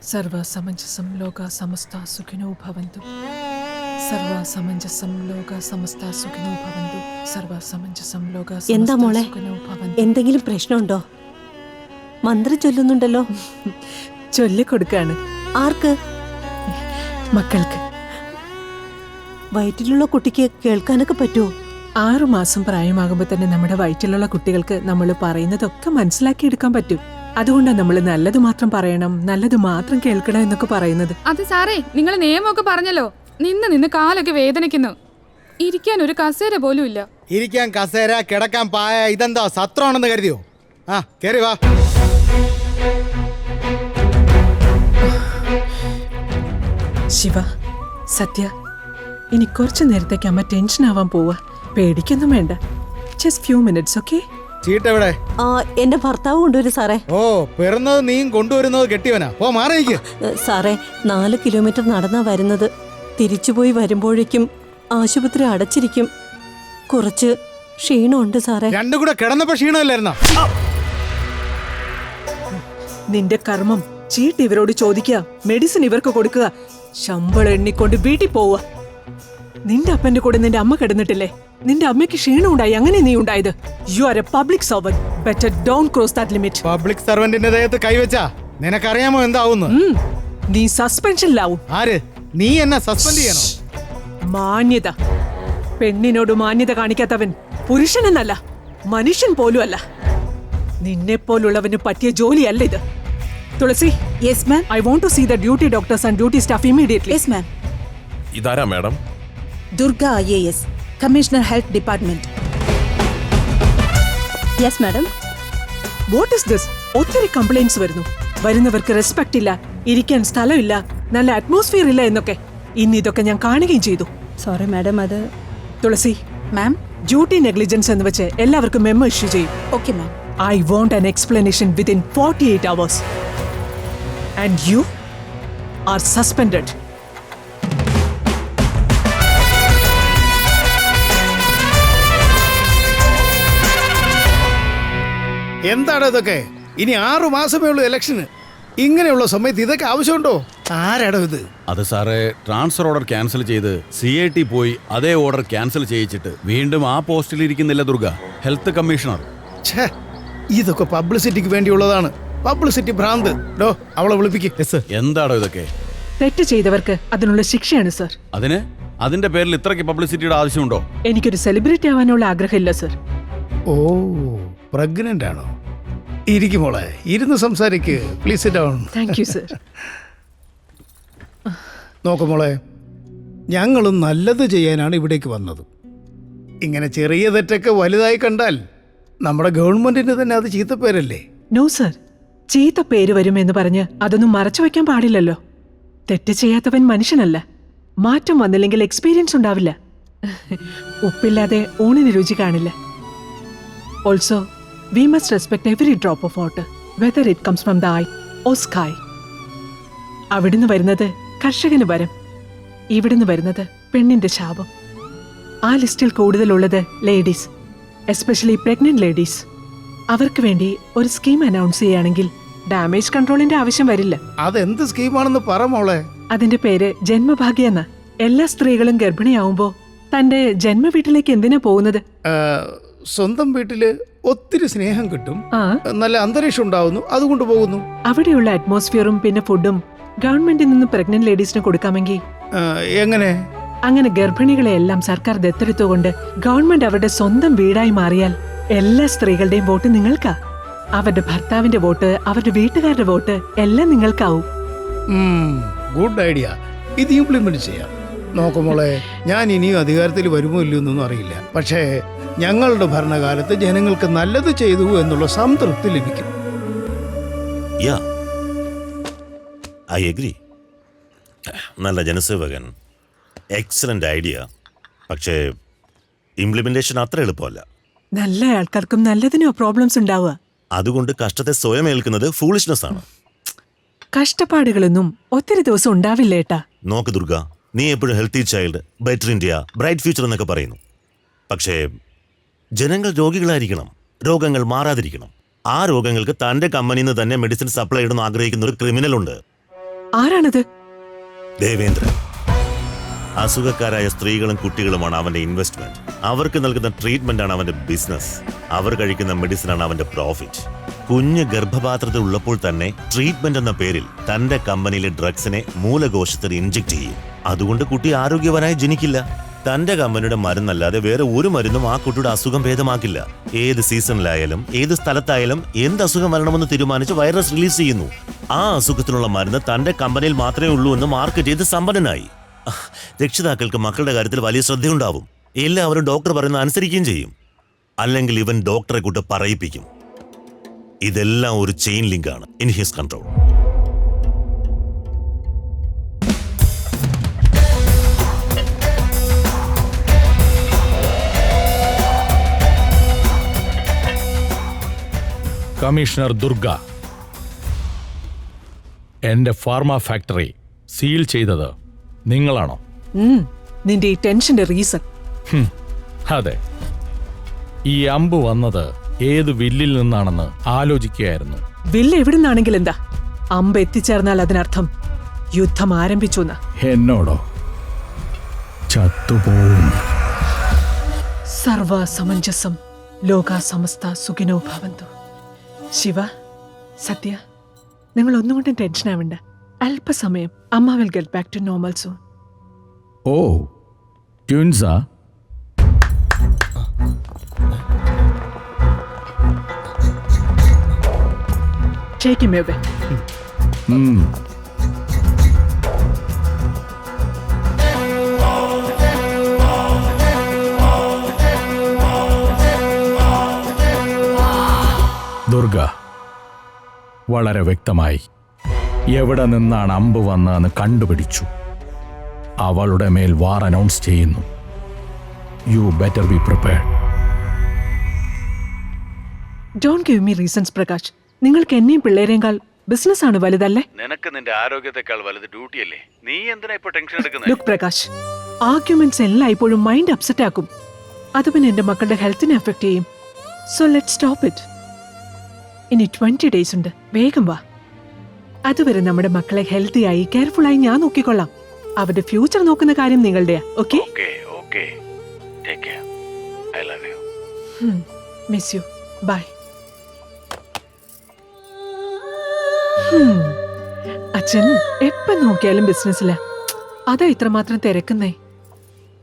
സർവസമഞ്ജസം ലോക സമസ്ത സുഖിനോ ഭവന്തു. സർവസമഞ്ജസം ലോക സമസ്ത സുഖിനോ ഭവന്തു. സർവസമഞ്ജസം ലോക എന്താ സമസ്ത മോളെ, സുഖിനോ ഭവന്തു. എന്തെങ്കിലും പ്രശ്നമുണ്ടോ? മന്ത്രം ചൊല്ലുന്നുണ്ടല്ലോ. ചൊല്ലിക്കൊടുക്കാണ്. ആർക്ക്? മക്കൾക്ക്. വയറ്റിലുള്ള കുട്ടിക്ക് കേൾക്കാനൊക്കെ പറ്റുമോ? 6 മാസം പ്രായമാകുമ്പോൾ തന്നെ നമ്മുടെ വയറ്റിലുള്ള കുട്ടികൾക്ക് നമ്മൾ പറയുന്നതൊക്കെ മനസ്സിലാക്കിയെടുക്കാൻ പറ്റും. അതുകൊണ്ടാണ് നമ്മൾ നല്ലത് മാത്രം പറയണം, നല്ലത് മാത്രം കേൾക്കണം എന്നൊക്കെ പറയുന്നത്. അത് സാറേ, നിങ്ങൾ നിയമമൊക്കെ പറഞ്ഞല്ലോ. നിന്ന് കാലൊക്കെ വേദനിക്കുന്നു. ഇരിക്കാൻ ഒരു കസേര പോലും ഇല്ല. ഇരിക്കാൻ കസേര, കിടക്കാൻ പായ, ഇതെന്താ സത്രമാണെന്ന് കരുതിയോ? ആ കേറി വാ. ശിവ, സത്യ, ഇനി കുറച്ചു നേരത്തേക്ക് അമ്മ ടെൻഷൻ ആവാൻ പോവാ. പേടിക്കൊന്നും വേണ്ട. Just few minutes, okay? ചീട്ടെവിടെ? എന്റെ ഭർത്താവ് കൊണ്ടുവരും സാറേ. ഓ, പിറന്നത് നീയും കൊണ്ടുവരുന്നത് കെട്ടിയവനാ. ഓ, മാറിയിരിക്ക്. സാറേ, 4 കിലോമീറ്റർ നടന്നാ വരുന്നത്. തിരിച്ചുപോയി വരുമ്പോഴേക്കും ആശുപത്രി അടച്ചിരിക്കും. കുറച്ച് ക്ഷീണമുണ്ട് സാറേ. രണ്ടും കൂടെ കിടന്നപ്പോ ക്ഷീണമല്ലായിരുന്നോ? നിന്റെ കർമ്മം ചീട്ട് ഇവരോട് ചോദിക്കുക, മെഡിസിൻ ഇവർക്ക് കൊടുക്കുക, ശമ്പളം എണ്ണിക്കൊണ്ട് വീട്ടിൽ പോവുക. നിന്റെ അപ്പന്റെ കൂടെ നിന്റെ അമ്മ കിടന്നിട്ടില്ലേ? നിന്റെ അമ്മയ്ക്ക് ക്ഷീണം ഉണ്ടായി, അങ്ങനെ നീ ഉണ്ടായത്. You are a public servant. Better don't cross that limit. Public സർവന്റിന്റെ ദേഹത്ത് കൈവച്ചാ നിനക്കറിയാമോ എന്താവുന്നു? നീ സസ്പെൻഷനിലാവും. ആര്? നീ എന്നെ സസ്പെൻഡ് ചെയ്യണോ? മാന്യത. പെണ്ണിനോട് മാന്യത കാണിക്കാത്തവൻ പുരുഷനെന്നല്ല, മനുഷ്യൻ പോലും അല്ല. നിന്നെ പോലുള്ളവന് പറ്റിയ ജോലിയല്ല ഇത്. Thulasi. Yes ma'am. I want to see the duty doctors and duty staff immediately. Yes ma'am. ഇതാരാ madam? Durga IAS, commissioner health department. Yes madam. What is this? ഒത്തിരി കംപ്ലൈന്റ്സ് വരുന്നവർക്ക് റെസ്പെക്ട് ഇല്ല, ഇരിക്കാൻ സ്ഥലമില്ല, നല്ല അറ്റ്മോസ്ഫിയർ ഇല്ല എന്നൊക്കെ. ഇന്ന് ഇതൊക്കെ ഞാൻ കാണുകയും ചെയ്തു. Sorry madam. അത് തുളസി മാം. ഡ്യൂട്ടി നെഗ്ലിജൻസ് എന്ന് വെച്ച് എല്ലാവർക്കും മെമ്മോ ഇഷ്യൂ ചെയ്യും. Okay ma'am. I want an explanation within 48 hours. And you are suspended. എന്താണ് ഇതൊക്കെ? ഇനി 6 മാസമേ ഉള്ളൂ ഇലക്ഷന്. ഇങ്ങനെയുള്ള സമയത്ത് ഇതൊക്കെ ആവശ്യമുണ്ടോ? ആരാടോ ഇത്? അത് സാറേ, ട്രാൻസ്ഫർ ഓർഡർ ക്യാൻസൽ ചെയ്ത് CIT പോയി അതേ ഓർഡർ ക്യാൻസൽ ചെയ്യിച്ചിട്ട് വീണ്ടും ആ പോസ്റ്റിൽ ഇരിക്കുന്നില്ല ദുർഗ, ഹെൽത്ത് കമ്മീഷണർ. ഛേ, ഇതൊക്കെ പബ്ലിസിറ്റിക്ക് വേണ്ടിയുള്ളതാണ്. പബ്ലിസിറ്റി ഭ്രാന്ത്. ഡോ, അവളെ വിളിപ്പിക്ക്. എന്താടോ ഇതൊക്കെ? തെറ്റ് ചെയ്തവർക്ക് അതിനുള്ള ശിക്ഷയാണ് സർ. അതിന്റെ പേരിൽ ഇത്രയ്ക്ക് പബ്ലിസിറ്റിയുടെ ആവശ്യമുണ്ടോ? എനിക്കൊരു സെലിബ്രിറ്റി ആവാനുള്ള ആഗ്രഹമില്ല സർ. ഓ, പ്രഗ്നന്റ് ആണോ? ഇരിക്കും മോളെ, ഇരുന്ന് സംസാരിക്ക്. Please sit down. Thank you sir. നോക്കു മോളെ, ഞങ്ങളും നല്ലത് ചെയ്യാനാണ് ഇവിടേക്ക് വന്നത്. ഇങ്ങനെ ചെറിയ തെറ്റൊക്കെ വലുതായി കണ്ടാൽ നമ്മുടെ ഗവൺമെന്റിന് തന്നെ അത് ചീത്തപ്പേരല്ലേ? നോ സർ, ചീത്ത പേര് വരുമെന്ന് പറഞ്ഞ് അതൊന്നും മറച്ചു വെക്കാൻ പാടില്ലല്ലോ. തെറ്റ് ചെയ്യാത്തവൻ മനുഷ്യനല്ല. മാറ്റം വന്നില്ലെങ്കിൽ എക്സ്പീരിയൻസ് ഉണ്ടാവില്ല. ഉപ്പില്ലാതെ ഊണിന് രുചി കാണില്ല. Also we must respect every drop of water, whether it comes from the I or sky. അവിടുന്ന് വരുന്നത് കർഷകന് വരം, ഇവിടുന്ന് വരുന്നത് പെണ്ണിന്റെ ശാപം. ആ ലിസ്റ്റിൽ കൂടുതലുള്ളത് ലേഡീസ്, എസ്പെഷ്യലി പ്രഗ്നന്റ് ലേഡീസ്. അവർക്ക് വേണ്ടി ഒരു സ്കീം അനൗൺസ് ചെയ്യുകയാണെങ്കിൽ ഡാമേജ് കൺട്രോളിന്റെ ആവശ്യം വരില്ല. അതെന്ത് സ്കീമാണെന്ന് പറ മോളെ. അതിന്റെ പേര് ജന്മഭാഗ്യ എന്ന. എല്ലാ സ്ത്രീകളും ഗർഭിണിയാവുമ്പോ തന്റെ ജന്മ വീട്ടിലേക്ക് എന്തിനാ പോകുന്നത്? സ്വന്തം വീട്ടില് ഒത്തിരി സ്നേഹം കിട്ടും, ആ, നല്ല അന്തരീക്ഷം ഉണ്ടാവുന്നു, അതുകൊണ്ട് പോകുന്നു. അവിടെയുള്ള അറ്റ്മോസ്ഫിയറും പിന്നെ ഫുഡും ഗവൺമെന്റിൽ നിന്ന് പ്രഗ്നന്റ് ലേഡീസിന് കൊടുക്കാമെങ്കിൽ എങ്ങനെ? അങ്ങനെ ഗർഭിണികളെ എല്ലാം സർക്കാർ ദത്തെടുത്തുകൊണ്ട് ഗവൺമെന്റ് അവരുടെ സ്വന്തം വീടായി മാറിയാൽ എല്ലാ സ്ത്രീകളുടെയും വോട്ട് നിങ്ങൾക്കാ. അവരുടെ ഭർത്താവിന്റെ വോട്ട്, അവരുടെ വീട്ടുകാരുടെ വോട്ട് എല്ലാം നിങ്ങൾക്കാവും. Good idea. ഇത് ഇംപ്ലിമെന്റ് ചെയ്യാം. നോക്കുമോളെ, ഞാൻ ഇനിയും അധികാരത്തിൽ വരുമോ ഇല്ലയോ എന്നൊന്നും അറിയില്ല. പക്ഷേ ഞങ്ങളുടെ ഭരണകാലത്ത് ജനങ്ങൾക്ക് നല്ലത് ചെയ്തു എന്നുള്ള സംതൃപ്തി ലഭിക്കും. I agree. നല്ല ജനസേവകൻ, എക്സലന്റ് ഐഡിയ. പക്ഷേ ഇംപ്ലിമെന്റേഷൻ അത്ര എളുപ്പമല്ല. നല്ല ആൾക്കാർക്കും നല്ലതിനോ പ്രോബ്ലംസ് ഉണ്ടാവുക. അതുകൊണ്ട് കഷ്ടത്തെ സ്വയം ഏൽക്കുന്നത് ഫൂളിഷ്നെസ് ആണ്. കഷ്ടപ്പാടുകളൊന്നും ഒത്തിരി ദിവസം ഉണ്ടാവില്ലേട്ടാ. നോക്ക് ദുർഗ, നീ എപ്പോഴും healthy child, better India, bright future എന്നൊക്കെ പറയുന്നു. പക്ഷേ ജനങ്ങൾ രോഗികളായിരിക്കണം, രോഗങ്ങൾ മാറാതിരിക്കണം. ആ രോഗങ്ങൾക്ക് തൻ്റെ കമ്പനിയിൽ നിന്ന് തന്നെ മെഡിസിൻ സപ്ലൈ ഇടുന്ന ആഗ്രഹിക്കുന്ന ഒരു ക്രിമിനൽ ഉണ്ട്. ആരാണത്? ദേവേന്ദ്രൻ. അസുഖക്കാരായ സ്ത്രീകളും കുട്ടികളുമാണ് അവന്റെ ഇൻവെസ്റ്റ്മെന്റ്. അവർക്ക് നൽകുന്ന ട്രീറ്റ്മെന്റ് ആണ് അവന്റെ ബിസിനസ്. അവർ കഴിക്കുന്ന മെഡിസിൻ ആണ് അവന്റെ പ്രോഫിറ്റ്. കുഞ്ഞ് ഗർഭപാത്രത്തിൽ ഉള്ളപ്പോൾ തന്നെ ട്രീറ്റ്മെന്റ് എന്ന പേരിൽ തന്റെ കമ്പനിയിലെ ഡ്രഗ്സിനെ മൂലകോശത്തിൽ ഇൻജെക്ട് ചെയ്യും. അതുകൊണ്ട് കുട്ടി ആരോഗ്യവാനായി ജനിക്കില്ല. തന്റെ കമ്പനിയുടെ മരുന്നല്ലാതെ വേറെ ഒരു മരുന്നും ആ കുട്ടിയുടെ അസുഖം ഭേദമാക്കില്ല. ഏത് സീസണിലായാലും ഏത് സ്ഥലത്തായാലും എന്ത് അസുഖം വരണമെന്ന് തീരുമാനിച്ച് വൈറസ് റിലീസ് ചെയ്യുന്നു. ആ അസുഖത്തിനുള്ള മരുന്ന് തന്റെ കമ്പനിയിൽ മാത്രമേ ഉള്ളൂ എന്ന് മാർക്കറ്റ് ചെയ്ത് സമ്പന്നനായി. രക്ഷിതാക്കൾക്ക് മക്കളുടെ കാര്യത്തിൽ വലിയ ശ്രദ്ധയുണ്ടാവും. എല്ലാവരും ഡോക്ടർ പറയുന്നത് അനുസരിക്കുകയും ചെയ്യും. അല്ലെങ്കിൽ ഇവൻ ഡോക്ടറെ കൂട്ട് പറയിപ്പിക്കും. ഇതെല്ലാം ഒരു ചെയിൻ ലിങ്ക് ആണ് in his control. Commissioner Durga, എന്റെ ഫാർമ ഫാക്ടറി സീൽ ചെയ്തത് നിങ്ങളാണോ? നിന്റെ ഈ ടെൻഷന്റെ റീസൺ? അതെ. ഈ അമ്പ് വന്നത് ഏത് വില്ലിൽ നിന്നാണെന്ന് ആലോചിക്കുകയായിരുന്നു. വില്ല് എവിടുന്നാണെങ്കിൽ എന്താ? അമ്പ് എത്തിച്ചേർന്നാൽ അതിനർത്ഥം യുദ്ധം ആരംഭിച്ചു എന്നാ. എന്നോടോ? ചത്തുപോകും. സർവ സമഞ്ജസം ലോക സമസ്ത സുഖിനോ ഭവന്തു. ശിവ, സത്യ, നിങ്ങൾ ഒന്നുകൊണ്ടും ടെൻഷൻ ആവണ്ട. അല്പസമയം അമ്മ will get back to normal soon. Oh, ട്വിൻസാ? Take him away. ദുർഗ, വളരെ വ്യക്തമായി എവിടെ നിന്നാണ് അമ്പ് വന്നതെന്ന് കണ്ടുപിടിച്ചു. അവളുടെ മേൽ വാർ അനൗൺസ് ചെയ്യുന്നു. You better be prepared. Don't give me reasons, Prakash. നിങ്ങൾക്ക് എന്നെയും പിള്ളേരേക്കാൾ ബിസിനസ് ആണ് വലുതല്ലേ? നിനക്ക് നിന്റെ ആരോഗ്യത്തെക്കാൾ വലുത് ഡ്യൂട്ടിയല്ലേ? നീ എന്തിനാ ഇപ്പൊ ടെൻഷൻ എടുക്കുന്നത്? ലുക്ക് പ്രകാശ്, ആർഗ്യുമെന്റ്സ് എല്ലാം ഇപ്പോഴും മൈൻഡ് അപ്സെറ്റ് ആക്കും. അത് പിന്നെ എന്റെ മക്കളുടെ ഹെൽത്തിനെ അഫക്ട് ചെയ്യും. So let stop it. ഇനി 20 days ഉണ്ട്. വേഗം വാ. അതുവരെ നമ്മുടെ മക്കളെ ഹെൽത്തി ആയി കെയർഫുൾ ആയി ഞാൻ നോക്കിക്കൊള്ളാം. അവരുടെ ഫ്യൂച്ചർ നോക്കുന്ന കാര്യം നിങ്ങളുടെയാ. Okay? Take care. I love you. Miss you. Bye. അച്ഛൻ എപ്പം നോക്കിയാലും ബിസിനസ്സില. അതാ ഇത്രമാത്രം തിരക്കുന്നേ.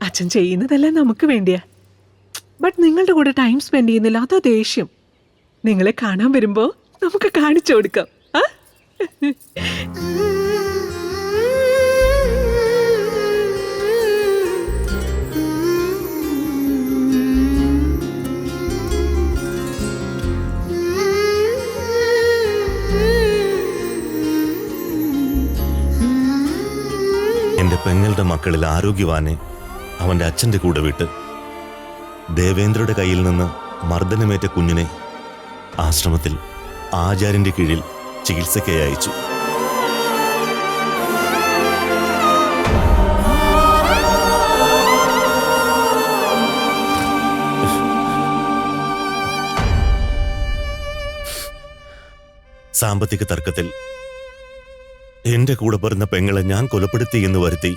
അച്ഛൻ ചെയ്യുന്നതെല്ലാം നമുക്ക് വേണ്ടിയാ. ബട്ട് നിങ്ങളുടെ കൂടെ ടൈം സ്പെൻഡ് ചെയ്യുന്നില്ല, അതാ ദേഷ്യം. നിങ്ങളെ കാണാൻ വരുമ്പോ നമുക്ക് കാണിച്ചു കൊടുക്കാം. എന്റെ പെങ്ങളുടെ മക്കളിൽ ആരോഗ്യവാനെ അവന്റെ അച്ഛന്റെ കൂടെ വിട്ട് ദേവേന്ദ്രയുടെ കയ്യിൽ നിന്ന് മർദ്ദനമേറ്റ കുഞ്ഞിനെ ആശ്രമത്തിൽ ആചാര്യന്റെ കീഴിൽ ചികിത്സയ്ക്കായി അയച്ചു. സാമ്പത്തിക തർക്കത്തിൽ എന്റെ കൂടെ പിറന്ന പെങ്ങളെ ഞാൻ കൊലപ്പെടുത്തി എന്ന് വരുത്തി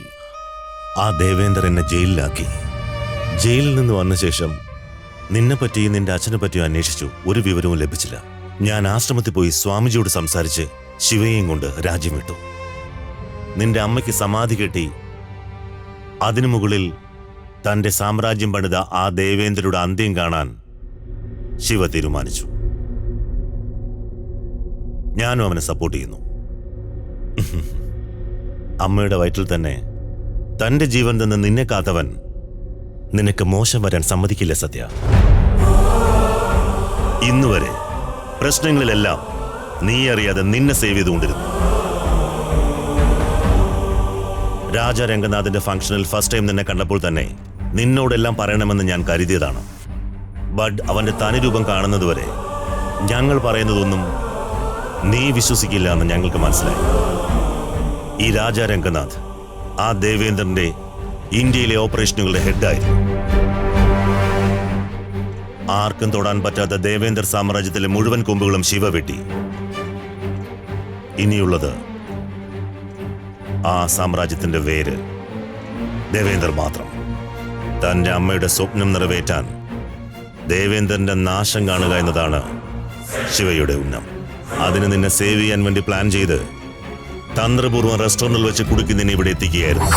ആ ദേവേന്ദ്രൻ എന്നെ ജയിലിലാക്കി. ജയിലിൽ നിന്ന് വന്ന ശേഷം നിന്നെപ്പറ്റിയും നിന്റെ അച്ഛനെ പറ്റിയും അന്വേഷിച്ചു. ഒരു വിവരവും ലഭിച്ചില്ല. ഞാൻ ആശ്രമത്തിൽ പോയി സ്വാമിജിയോട് സംസാരിച്ച് ശിവയെയും കൊണ്ട് രാജ്യം വിട്ടു. നിന്റെ അമ്മയ്ക്ക് സമാധി കെട്ടി അതിനു മുകളിൽ തന്റെ സാമ്രാജ്യം പണിത ആ ദേവേന്ദ്രയുടെ അന്ത്യം കാണാൻ ശിവ തീരുമാനിച്ചു. ഞാനും അവനെ സപ്പോർട്ട് ചെയ്യുന്നു. അമ്മയുടെ വയറ്റിൽ തന്നെ തന്റെ ജീവൻ നിന്ന് നിന്നെ കാത്തവൻ നിനക്ക് മോശം വരാൻ സമ്മതിക്കില്ല സത്യ. ഇന്നുവരെ പ്രശ്നങ്ങളിലെല്ലാം നീ അറിയാതെ നിന്നെ സേവ് ചെയ്തുകൊണ്ടിരുന്നു. രാജാ രംഗനാഥിന്റെ ഫംഗ്ഷനിൽ ഫസ്റ്റ് ടൈം നിന്നെ കണ്ടപ്പോൾ തന്നെ നിന്നോടെല്ലാം പറയണമെന്ന് ഞാൻ കരുതിയതാണ്. ബട്ട് അവന്റെ തനിരൂപം കാണുന്നതുവരെ ഞങ്ങൾ പറയുന്നതൊന്നും നീ വിശ്വസിക്കില്ല എന്ന് ഞങ്ങൾക്ക് മനസ്സിലായി. ഈ രാജാ രംഗനാഥ് ആ ദേവേന്ദ്രന്റെ ഇന്ത്യയിലെ ഓപ്പറേഷനുകളുടെ ഹെഡായിരുന്നു. ആർക്കും തൊടാൻ പറ്റാത്ത ദേവേന്ദ്ര സാമ്രാജ്യത്തിലെ മുഴുവൻ കൊമ്പുകളും ശിവ വെട്ടി. ഇനിയുള്ളത് ആ സാമ്രാജ്യത്തിന്റെ വേര് ദേവേന്ദ്രൻ മാത്രം. തന്റെ അമ്മയുടെ സ്വപ്നം നിറവേറ്റാൻ ദേവേന്ദ്രന്റെ നാശം കാണുക എന്നതാണ് ശിവയുടെ ഉന്നം. അതിന് നിന്നെ സേവ് ചെയ്യാൻ വേണ്ടി പ്ലാൻ ചെയ്ത് തന്ത്രപൂർവ്വം റെസ്റ്റോറന്റിൽ വെച്ച് കുടുക്കി നിന്നെ ഇവിടെ എത്തിക്കുകയായിരുന്നു.